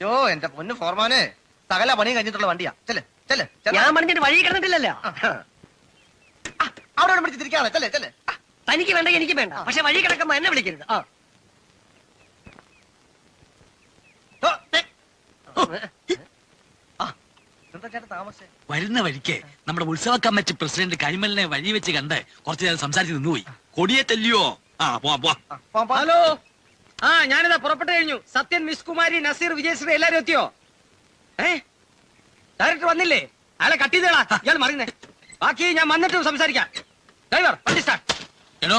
യോ എന്റെ പൊന്ന് ഫോർമാനെ, സകല പണിയും കഴിഞ്ഞിട്ടുള്ള വണ്ടിയാ. ചെല്ലേ ചെല്ലേ. ഞാൻ പണിഞ്ഞിട്ട് വഴി കിടന്നിട്ടില്ലല്ലോ. അവിടെ പിടിച്ച് തിരിക്കാതെ. ചെല്ലേ ചെല്ലേ. തനിക്ക് വേണ്ട, എനിക്ക് വേണ്ട. പക്ഷെ വഴി കിടക്കുമ്പോ എന്നെ വിളിക്കരുത്. വരുന്ന വഴിക്ക് നമ്മുടെ ഉത്സവ കമ്മിറ്റി പ്രസിഡന്റ് കരിമലിനെ വഴി വെച്ച് കണ്ട് കുറച്ചു നേരം സംസാരിച്ച് നിന്നുപോയി. കൊടിയേറ്റല്ലയോ? ഹലോ, ഞാനിതാ പുറപ്പെട്ടു കഴിഞ്ഞു. സത്യൻ, മിസ് കുമാരി, നസീർ, വിജയശ്രീ എല്ലാരും എത്തിയോ? ഡയറക്ടർ വന്നില്ലേ? അയാളെ കട്ട് ചെയ്തേളാ. ഇയാൾ മറിയുന്നേ. ബാക്കി ഞാൻ വന്നിട്ട് സംസാരിക്കാം. ഡ്രൈവർ വണ്ടി സ്റ്റാർട്ട്. എടോ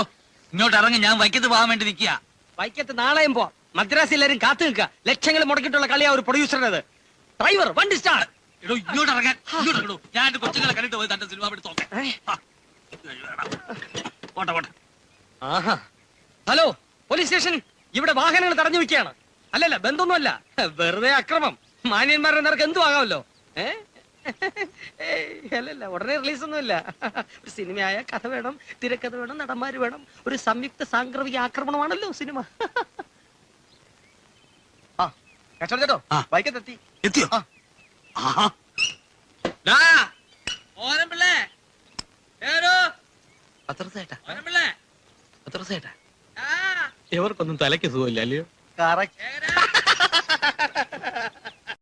ഇങ്ങോട്ട് ഇറങ്ങി, ഞാൻ വൈക്കത്ത് പോകാൻ വേണ്ടി നിൽക്കുക. വൈക്കത്ത് നാളെയും പോവാം. മദ്രാസ് എല്ലാരും കാത്തു നിൽക്കുക. ലക്ഷങ്ങൾ മുടക്കിയിട്ടുള്ള കളിയാ ഒരു പ്രൊഡ്യൂസറിനത്. ഡ്രൈവർ വണ്ടി സ്റ്റാർട്ട്. എടോ ഇങ്ങോട്ട് ഇറങ്ങാൻ. ഞാൻ എന്റെ കൊച്ചുങ്ങളെ കണ്ടിട്ട് പോയി തന്റെ സിനിമ എടുത്തോട്ടെ. Hello police station. ഇവിടെ വാഹനങ്ങൾ തടഞ്ഞു വെക്കുകയാണ്. അല്ലല്ല, ബന്ധമൊന്നുമല്ല, വെറുതെ അക്രമം. മാന്യന്മാരുടെ നേർക്ക് എന്തു ആകാമല്ലോ. അല്ലല്ല, ഉടനെ റിലീസ് ഒന്നുമില്ല. ഒരു സിനിമയായ കഥ വേണം, തിരക്കഥ വേണം, നടന്മാര് വേണം. ഒരു സംയുക്ത സാംക്രമിക ആക്രമണമാണല്ലോ സിനിമ. ചേട്ടോ ബൈക്കത്തെത്തി. എത്തിയോ? ഇവർക്കൊന്നും തലയ്ക്ക് സുഖമില്ല അല്ലയോ?